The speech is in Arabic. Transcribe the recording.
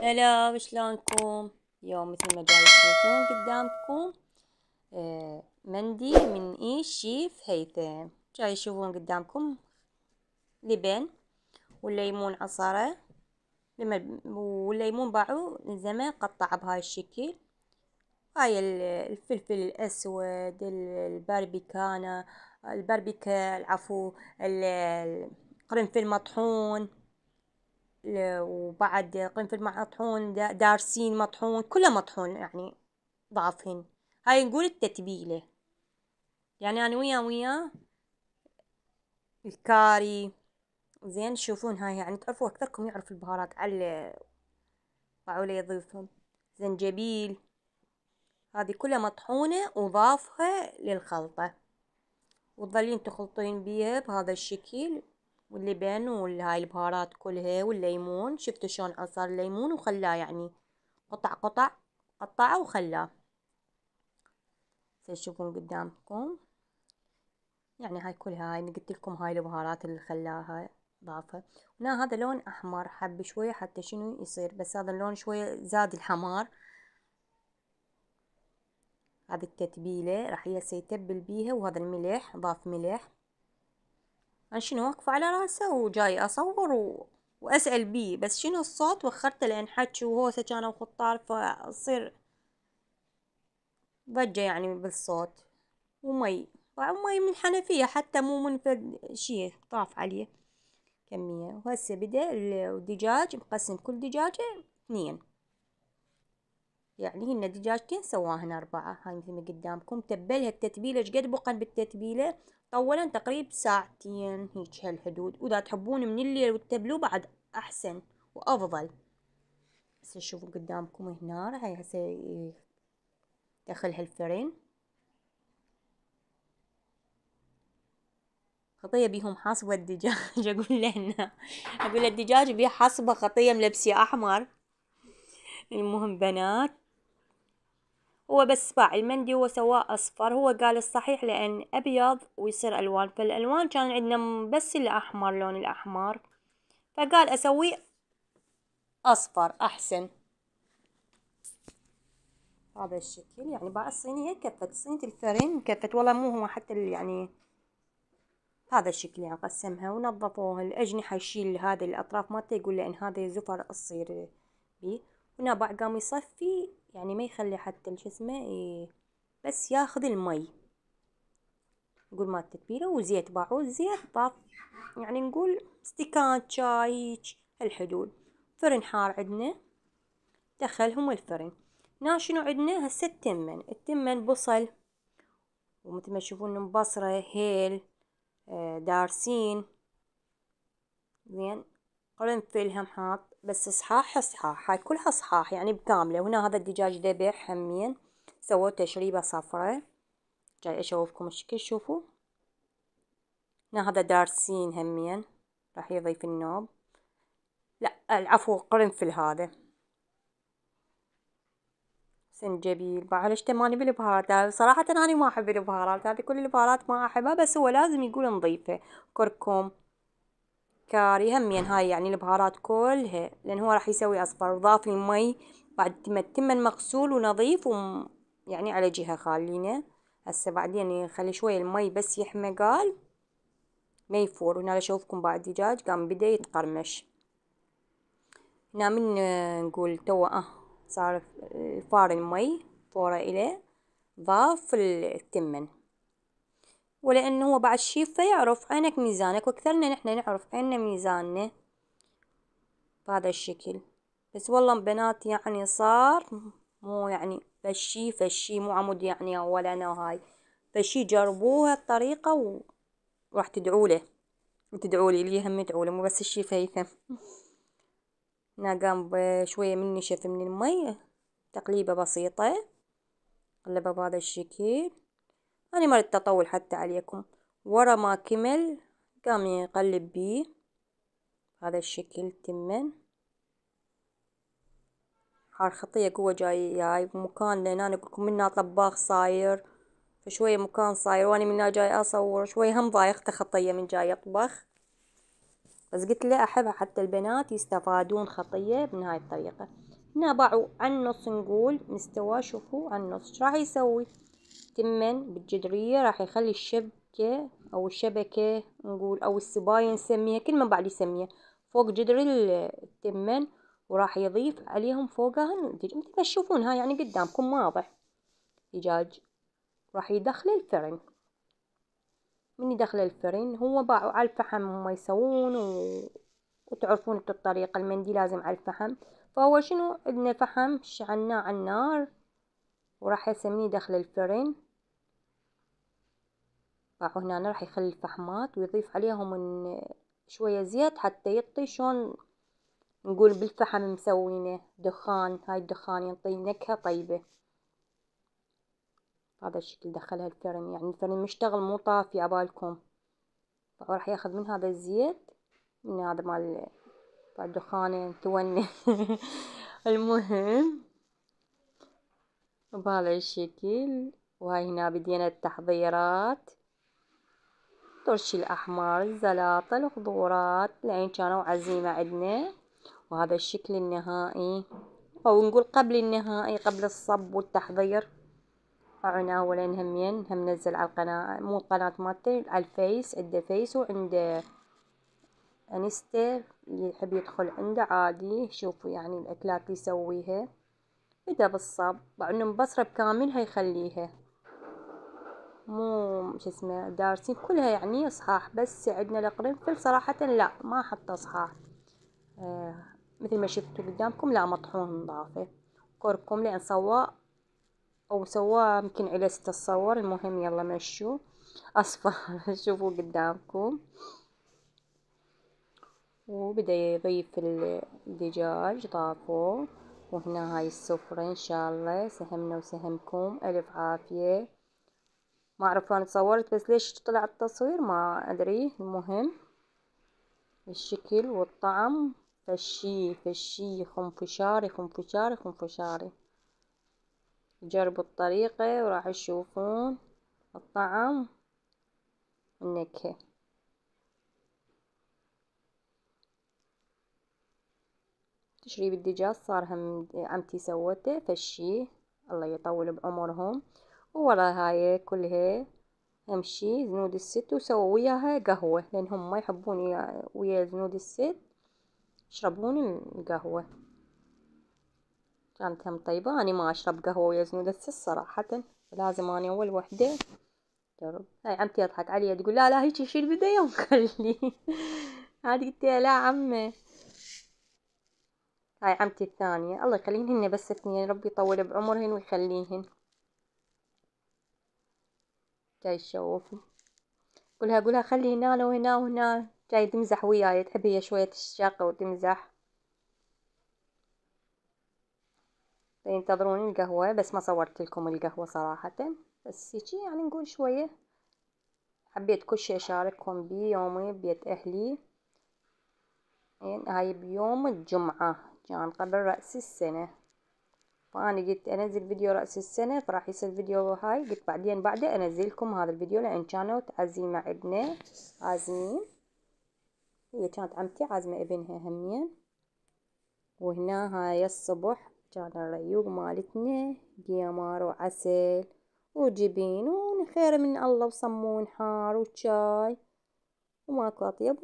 هلا، شلونكم؟ اليوم مثل ما جاي تشوفون قدامكم مندي من ايش شيف هيثم. جاي تشوفون قدامكم لبن والليمون عصره، والليمون باعوه لزمه قطعه بهاي الشكل. هاي الفلفل الأسود، الباربيكا العفو، القرنفل مطحون، وبعد قرنفل مطحون، دارسين مطحون، كله مطحون يعني ضعفهن. هاي نقول التتبيلة. يعني أنا وياه الكاري. زين تشوفون هاي يعني تعرفوا أكثركم يعرف البهارات على باعوا يضيفهم زنجبيل. هذه كلها مطحونة وضافها للخلطة، وتظلين تخلطين بيها بهذا الشكل. واللبن وهاي البهارات كلها والليمون، شفتوا شلون عصر الليمون وخلاه يعني قطع قطع، قطعه وخلاه. تشوفون قدامكم يعني هاي كلها، هاي قلت لكم هاي البهارات اللي خلاها ضافها. هنا هذا لون احمر حب شويه حتى شنو يصير، بس هذا اللون شويه زاد الحمار. هذه التتبيله راح هسه يتبل بيها، وهذا الملح ضاف ملح. انا شنو واقفه على راسه وجاي اصور واسال بيه، بس شنو الصوت وخرته لان حكي وهوسه كانوا خطار، فصير ضجه يعني بالصوت. ومي، ومي من الحنفيه حتى مو من فد شي طاف عليه كمية. وهسه بدأ الدجاج مقسم كل دجاجة 2، يعني هن دجاجتين سواهن 4. هاي مثل ما قدامكم تبلها التتبيلة. ايش قد بقن بالتتبيلة؟ طولا تقريب ساعتين هيك هالحدود، واذا تحبون من الليل وتتبلوه بعد احسن وافضل. هسه شوفوا قدامكم هنا هاي هسه دخلها الفرن. خطية بيهم حصبة الدجاج اقول لهن، اقول الدجاج بيه حصبة خطية ملبسي احمر. المهم بنات، هو بس باع المندي هو سواه أصفر. هو قال الصحيح لأن أبيض ويصير ألوان، فالألوان كان عندنا بس الأحمر، لون الأحمر، فقال أسويه أصفر أحسن. هذا الشكل يعني باع الصينية كفت، صينية الفرن كفت والله، مو هو حتى يعني هذا الشكل يعني قسمها ونظفوها. الأجنحة يشيل هذه الأطراف مالته، يقول لأن هذا زفر تصير بيه. هنا باع قام يصفي يعني ما يخلي حتى شو اسمه بس ياخذ المي. نقول مال التتبيلة وزيت، باعوا الزيت طاف يعني نقول استكان شاي هيج هالحدود. فرن حار عندنا دخلهم الفرن. هنا شنو عندنا هسه؟ التمن بصل، ومثل ما تشوفون مبصرة، هيل، دارسين، زين، قرنفل هم حاط، بس صحاح صحاح، هاي كلها صحاح يعني بكاملة. وهنا هذا الدجاج ذبح همين، سووا تشريبة صفرة. جاي اشوفكم الشكل شوفوا. هنا هذا دارسين همين راح يضيف النوب، لا العفو قرنفل، هذا سنجبيل. معلش تماني بالبهارات صراحة أنا ما أحب البهارات هذه، كل البهارات ما أحبها، بس هو لازم يقول نضيفه. كركم، كاري، همين هاي يعني البهارات كلها، لأن هو راح يسوي أصفر. وضاف المي بعد ما التمن مغسول ونظيف يعني على جهة خالينه. هسه بعدين يخلي شوية المي بس يحمى قال ما يفور. هنا أشوفكم بعد دجاج قام بدأ يتقرمش. هنا من نقول توا صار فار المي فورة إليه، ضاف التمن. ولأنه هو بعد شيف فيعرف عينك ميزانك، وأكثرنا نحنا نعرف عنا ميزاننا بهذا الشكل. بس والله بنات يعني صار مو يعني فشي مو عمود يعني، ولا أنا هاي فشي جربوها الطريقة وراح تدعوا له وتدعوا لي اللي هم يدعوا له، مو بس الشيف هيثم. هنا قام بشوية من نشف من المي، تقليبة بسيطة، قلبها بهذا الشكل. أنا ما ردت أطول حتى عليكم. ورا ما كمل قام يقلب بيه هذا الشكل تمن. حار خطية قوة جاي بمكان، لأن أنا أقولكم منا طباخ صاير، فشوية مكان صاير، وأنا منا جاي أصور شوية هم ضايقته خطية من جاي أطبخ. بس قلت له أحبها حتى البنات يستفادون خطية من هاي الطريقة. هنا باعوا على النص نقول مستوى، شوفوا على النص ايش راح يسوي؟ تمن بالجدرية راح يخلي الشبكة أو الشبكة نقول أو السباية نسميها كل ما بعد يسميها فوق جدر التمن، وراح يضيف عليهم فوقها الدجاج مثل ما تشوفون هاي يعني قدامكم واضح دجاج، راح يدخله الفرن. من يدخل الفرن هو باعوا على الفحم هم يسوون وتعرفون انتو الطريقة، المندي لازم على الفحم. فهو شنو عندنا فحم شعلناه على النار وراح يسميه داخل الفرن. باعوا هنا راح يخلي الفحمات ويضيف عليهم شوية زيت حتى يعطي شلون نقول بالفحم مسوينه دخان، هاي الدخان يعطي نكهة طيبة. هذا الشكل دخلها الفرن، يعني الفرن مشتغل مو طافي عبالكم. راح ياخذ من هذا الزيت من هذا مال الدخانة تونس. المهم بهذا الشكل. وهاي هنا بدينا التحضيرات، الترشي الأحمر، الزلاطة، الخضورات لأن كانوا عزيمة عندنا. وهذا الشكل النهائي أو نقول قبل النهائي قبل الصب والتحضير. أنا أولا همين هم نزل على القناة، مو القناة مالتي، على الفيس، عنده فيس وعنده انستا اللي يحب يدخل عنده عادي شوفوا يعني الأكلات اللي يسويها. بدأ بالصب بعد مبصرة بكاملها يخليها مو شو اسمه دارسين كلها يعني صحاح، بس عندنا القرنفل صراحة لا ما حطه صحاح. مثل ما شفتوا قدامكم لا مطحون نضافه. كركم لأن سواه أو سواه يمكن علست الصور. المهم يلا مشوا أصفر. شوفوا قدامكم. وبدأ يضيف الدجاج ضافوه. وهنا هاي السفرة إن شاء الله سهمنا وسهمكم ألف عافية. ما أعرف أنا تصورت بس ليش طلع التصوير ما أدري. المهم الشكل والطعم فشي فشي خنفشاري خنفشاري خنفشاري. جربوا الطريقة وراح تشوفون الطعم والنكهة. تشريب الدجاج صار هم عمتي سوته فشي الله يطول بعمرهم. وورا هاي كلها أهم شي زنود الست وسووا وياها قهوة لأنهم ما يحبون ويا زنود الست يشربون القهوة. كانت هم طيبة. أنا ما أشرب قهوة ويا زنود الست صراحة، لازم أنا أول وحدة جرب. هاي عمتي تضحك علي تقول لا لا هيك شيل بداية وخلي. هذه قلت لا عمي. هاي عمتي الثانية الله يخليهن هن بس اثنين ربي يطول بعمرهن ويخليهن. جاي تشوفي قولها خلي هنا وهنا وهنا. جاي تمزح وياي تحب هي شوية الشاقة وتمزح. ينتظرون القهوة بس ما صورت لكم القهوة صراحة، بس هيجي يعني نقول شوية حبيت كل شي أشارككم بيه يومي ببيت أهلي. هاي بيوم الجمعة كان قبل رأس السنة، فأنا قلت أنزل فيديو رأس السنة فراح يصير فيديو هاي. قلت بعدين بعده أنزلكم هذا الفيديو لأن كانت عزيمة عندنا عازمين. هي كانت عمتي عازمة ابنها همين. وهنا هاي الصبح كان الريوق مالتنا قيمار وعسل وجبين وخير من الله وصمون حار وشاي وماكو أطيب.